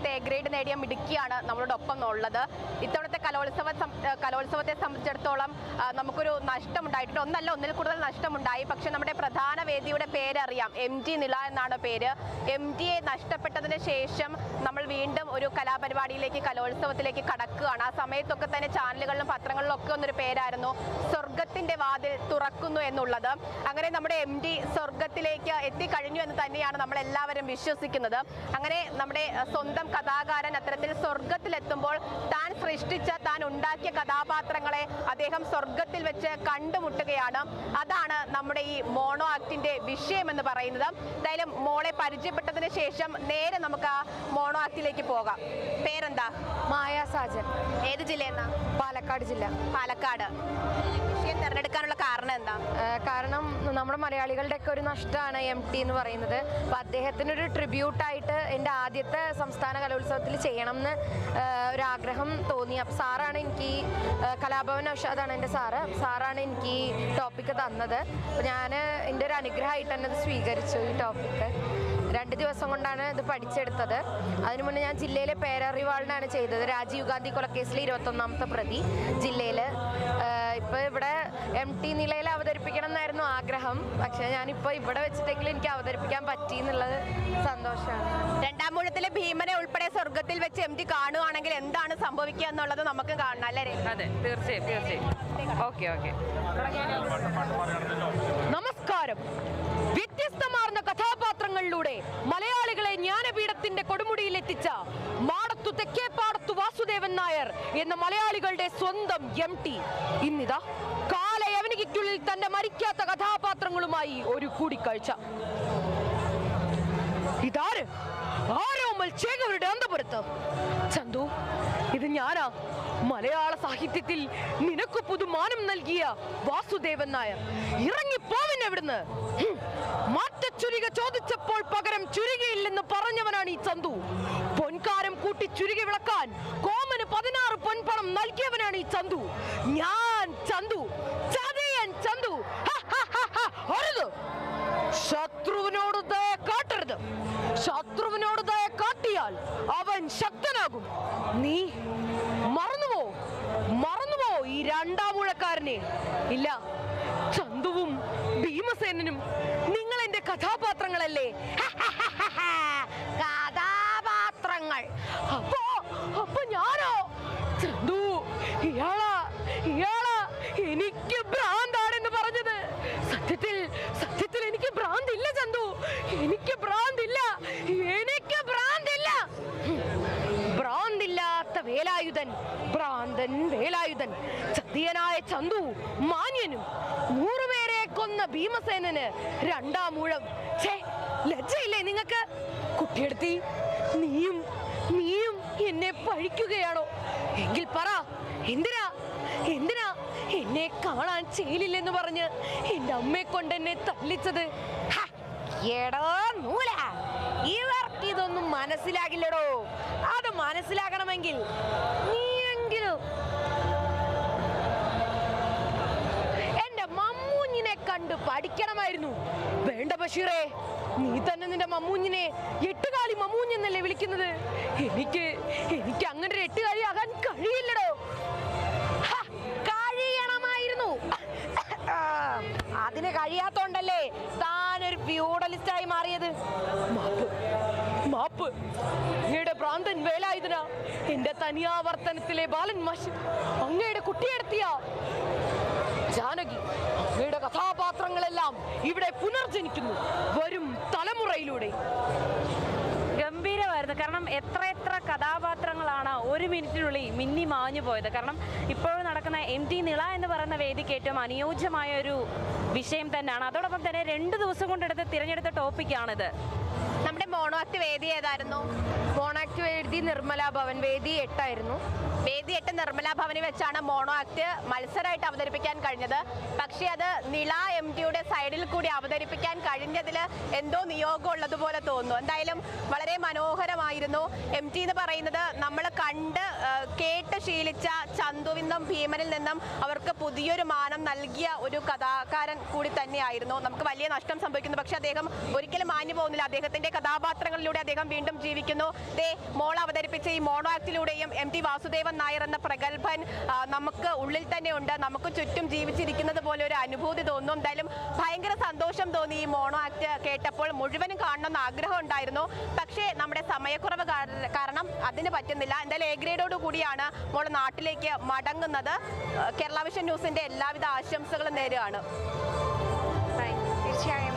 ഇത്തവണത്തെ A grade നേടിയ മിടുക്കിയാണ് നമ്മളോടൊപ്പം ഉള്ളത്. ഇത്തവണത്തെ കലോത്സവത്തെ സംബന്ധിച്ചിടത്തോളം നമുക്കൊരു നഷ്ടമുണ്ടായിട്ടുണ്ട്. ഒന്നിൽ കൂടുതൽ നഷ്ടമുണ്ടായി. പക്ഷെ നമ്മുടെ പ്രധാന വേദിയുടെ പേരറിയാം, MG നില എന്നാണ് പേര്. MG നഷ്ടപ്പെട്ടതിന് ശേഷം നമ്മൾ വീണ്ടും ഒരു കലാപരിപാടിയിലേക്ക്, കലോത്സവത്തിലേക്ക് കടക്കുകയാണ്. ആ സമയത്തൊക്കെ തന്നെ ചാനലുകളിലും പത്രങ്ങളിലും ഒക്കെ ഒന്നൊരു പേരായിരുന്നു സ്വർഗത്തിന്റെ വാതിൽ തുറക്കുന്നു എന്നുള്ളത്. അങ്ങനെ നമ്മുടെ MD സ്വർഗത്തിലേക്ക് എത്തിക്കഴിഞ്ഞു എന്ന് തന്നെയാണ് നമ്മൾ എല്ലാവരും വിശ്വസിക്കുന്നത്. അങ്ങനെ നമ്മുടെ സ്വന്തം കഥാകാരൻ അത്തരത്തിൽ സ്വർഗത്തിലെത്തുമ്പോൾ താൻ സൃഷ്ടിച്ച, താൻ ഉണ്ടാക്കിയ കഥാപാത്രങ്ങളെ അദ്ദേഹം സ്വർഗത്തിൽ വെച്ച് കണ്ടുമുട്ടുകയാണ്. അതാണ് നമ്മുടെ ഈ മോണോ ആക്ടിന്റെ വിഷയം എന്ന് പറയുന്നത്. എന്തായാലും മോളെ പരിചയപ്പെട്ടതിന് ശേഷം നേരെ നമുക്ക് ആ മോണോ ആക്ടിലേക്ക് പോകാം. പേരെന്താ? മായ സാജൻ. ഏത് ജില്ലയെന്നാ? പാലക്കാട് ജില്ല. പാലക്കാട്. വിഷയം തിരഞ്ഞെടുക്കാനുള്ള കാരണം എന്താ? കാരണം നമ്മുടെ മലയാളികളുടെ ഒക്കെ ഒരു നഷ്ടമാണ് MT എന്ന് പറയുന്നത്. അപ്പം അദ്ദേഹത്തിനൊരു ട്രിബ്യൂട്ടായിട്ട് എൻ്റെ ആദ്യത്തെ സംസ്ഥാന കലോത്സവത്തിൽ ചെയ്യണം എന്ന് ഒരാഗ്രഹം തോന്നി. അപ്പം സാറാണ് എനിക്ക് കലാഭവൻ ഔഷാദാണ് എൻ്റെ സാറാണ് എനിക്ക് ഈ ടോപ്പിക്ക് തന്നത്. അപ്പം ഞാൻ എൻ്റെ ഒരു അനുഗ്രഹമായിട്ട് തന്നെ ഇത് സ്വീകരിച്ചു. ഈ ടോപ്പിക്ക് 2 ദിവസം കൊണ്ടാണ് ഇത് പഠിച്ചെടുത്തത്. അതിനു മുന്നേ ഞാൻ ജില്ലയിലെ പേരറിവാളിനാണ് ചെയ്തത്. രാജീവ് ഗാന്ധി കൊലക്കേസിലെ 21ാമത്തെ പ്രതി ജില്ലയിൽ. ഇപ്പോൾ ഇവിടെ MT നിലയിൽ അവതരിപ്പിക്കണം എന്നായിരുന്നു ആഗ്രഹം. പക്ഷേ ഞാനിപ്പോൾ ഇവിടെ വെച്ചിട്ടെങ്കിലും എനിക്ക് അവതരിപ്പിക്കാൻ പറ്റി എന്നുള്ളത് സന്തോഷമാണ്. രണ്ടാം ഊഴത്തിലെ ഭീമനെ ഉൾപ്പെടെ സ്വർഗത്തിൽ വെച്ച് MT കാണുകയാണെങ്കിൽ എന്താണ് സംഭവിക്കുക എന്നുള്ളത് നമുക്ക് കാണണം, അല്ലേ? അതെ, തീർച്ചയായും. ഓക്കെ. നമസ്കാരം. വ്യത്യസ്തമാർന്ന കഥാപാത്രങ്ങളിലൂടെ മലയാളികളെ ജ്ഞാനപീഠത്തിന്റെ കൊടുമുടിയിൽ എത്തിച്ച മാടത്തു തെക്കേപ്പാടത്തു വാസുദേവൻ നായർ എന്ന മലയാളികളുടെ സ്വന്തം MT ഇന്നിതാ കാലയവനികയ്ക്കുള്ളിൽ തന്റെ മരിക്കാത്ത കഥാപാത്രങ്ങളുമായി ഒരു കൂടിക്കാഴ്ച. ഇതാര്? ആരോമൽ ചേകവരുടെ അന്തപുരത്ത്. ചന്തു, ഇത് ഞാനാ, മലയാള സാഹിത്യത്തിൽ നിനക്ക് പുതുമാനം നൽകിയ വാസുദേവൻ നായർ. ഇറങ്ങിപ്പോവിൻ എവിടുന്ന്. മാറ്റച്ചുരിക ചോദിച്ചപ്പോൾ പകരം ചുരികയില്ലെന്ന് പറഞ്ഞവനാണ് ഈ ചന്തു. പൊൻകാരം കൂട്ടി ചുരിക വിളക്കാൻ കോമന് 16 പൊൻപണം നൽകിയവനാണ് ഈ ചന്തു. ഞാൻ ചന്തു, ചതയൻ ചന്തു. അരുത്, ശത്രുവിനോട് ദയ കാട്ടരുത്. ശത്രുവിനോട് ദയ കാട്ടിയാൽ അവൻ ശക്തനാകും. നീ മറന്നുവോ ഈ 2ാം ഊഴക്കാരനെ? ഇല്ല, ചന്തുവും ഭീമസേനനും നിങ്ങൾ എന്റെ കഥാപാത്രങ്ങളല്ലേ? കഥാപാത്രങ്ങൾ. അപ്പൊ ഞാനോ? ചന്തു, ഇയാളാ എനിക്ക് ഭ്രാന്താണെന്ന് പറഞ്ഞത്. സത്യത്തിൽ എനിക്ക് ഭ്രാന്തില്ല ചന്തു. എനിക്ക് ഭ്രാന്തില്ല. ഭ്രാന്തില്ലാത്ത വേലായുധൻ, ഭ്രാന്തൻ വേലായുധൻ. ചതിയനായ ചന്തു മാന്യനും 100 പേരെ കൊന്ന ഭീമസേനന് 2ാം ഊഴം. ലജ്ജയില്ലേ നിങ്ങൾക്ക്? കുട്ടിയെടുത്തി, നീയും എന്നെ പഴിക്കുകയാണോ? എങ്കിൽ പറ, എന്തിനാ എന്നെ കാണാൻ ചെയ്യില്ലെന്ന് പറഞ്ഞ് എൻ്റെ അമ്മയെ കൊണ്ട് എന്നെ തല്ലിച്ചത്? എടോ നൂല, ഇവർക്ക് ഇതൊന്നും മനസ്സിലാകില്ലടോ. അത് മനസ്സിലാകണമെങ്കിൽ നീയെങ്കിലും എന്റെ മമ്മൂഞ്ഞിനെ കണ്ട് പഠിക്കണമായിരുന്നു. വേണ്ട ബഷീറേ, നീ തന്നെ നിന്റെ മമ്മൂഞ്ഞിനെ 8കാലി മമ്മൂഞ്ഞെന്നല്ലേ വിളിക്കുന്നത്? എനിക്ക് അങ്ങനെ ഒരു 8കാലി ആകാൻ കഴിയില്ലടോ. കഴിയണമായിരുന്നു. അതിന് കഴിയാത്തോണ്ടല്ലേ താനൊരു ഫ്യൂഡലിസ്റ്റായി മാറിയത്. മാപ്പ്. അങ്ങയുടെ ഭ്രാന്തൻ വേലായുധന, എന്റെ തനിയാവർത്തനത്തിലെ ബാലൻ മാഷ്, അങ്ങയുടെ കുട്ടിയെടുത്തിയ ജാനകി, അങ്ങയുടെ കഥാപാത്രങ്ങളെല്ലാം ഇവിടെ പുനർജനിക്കുന്നു വരും തലമുറയിലൂടെ. ഗംഭീരമായിരുന്നു. കാരണം എത്ര കഥാപാത്രങ്ങളാണ് 1 മിനിറ്റിനുള്ളിൽ മിന്നി മാഞ്ഞു പോയത്. കാരണം ഇപ്പോഴും നടക്കുന്ന MT നിള എന്ന് പറയുന്ന വേദിക്ക് ഏറ്റവും അനുയോജ്യമായ ഒരു വിഷയം തന്നെയാണ്. അതോടൊപ്പം തന്നെ 2 ദിവസം കൊണ്ടെടുത്ത് തിരഞ്ഞെടുത്ത ടോപ്പിക്കാണിത്. നമ്മുടെ മോണോ ആക്ട് വേദി ഏതായിരുന്നു? മോണോ ആക്ട് വേദി നിർമ്മല ഭവൻ. വേദി 8 ആയിരുന്നു. വേദി 8 നിർമ്മല ഭവനിൽ വെച്ചാണ് മോണോ ആക്ട് മത്സരമായിട്ട് അവതരിപ്പിക്കാൻ കഴിഞ്ഞത്. പക്ഷേ അത് നിള MTയുടെ സൈഡിൽ കൂടി അവതരിപ്പിക്കാൻ കഴിഞ്ഞതിൽ എന്തോ നിയോഗം ഉള്ളതുപോലെ തോന്നുന്നു. എന്തായാലും വളരെ മനോഹരമായിരുന്നു. MT എന്ന് പറയുന്നത് നമ്മൾ കണ്ട് കേട്ട് ശീലിച്ച ചന്തുവിൽ നിന്നും ഭീമനിൽ നിന്നും അവർക്ക് പുതിയൊരു മാനം നൽകിയ ഒരു കഥാകാരൻ കൂടി തന്നെയായിരുന്നു. നമുക്ക് വലിയ നഷ്ടം സംഭവിക്കുന്നു, പക്ഷെ അദ്ദേഹം ഒരിക്കലും മാഞ്ഞു പോകുന്നില്ല. അദ്ദേഹത്തിന്റെ കഥാപാത്രങ്ങളിലൂടെ അദ്ദേഹം വീണ്ടും ജീവിക്കുന്നു. മോൾ അവതരിപ്പിച്ച ഈ മോണോ ആക്ടിലൂടെയും MT വാസുദേവൻ നായർ എന്ന പ്രഗത്ഭൻ നമുക്ക് ഉള്ളിൽ തന്നെ ഉണ്ട്, നമുക്ക് ചുറ്റും ജീവിച്ചിരിക്കുന്നത് പോലെ ഒരു അനുഭൂതി തോന്നുന്നു. എന്തായാലും ഭയങ്കര സന്തോഷം തോന്നി ഈ മോണോ ആക്ട് കേട്ടപ്പോൾ. മുഴുവനും കാണണമെന്ന് ആഗ്രഹം ഉണ്ടായിരുന്നു, പക്ഷേ നമ്മുടെ സമയക്കുറവ് കാരണം അതിന് പറ്റുന്നില്ല. എന്തായാലും A ഗ്രേഡോട് കൂടിയാണ് മോൾ നാട്ടിലേക്ക് മടങ്ങുന്നത്. കേരള വിഷൻ ന്യൂസിന്റെ എല്ലാവിധ ആശംസകളും നേരുകയാണ്. തീർച്ചയായും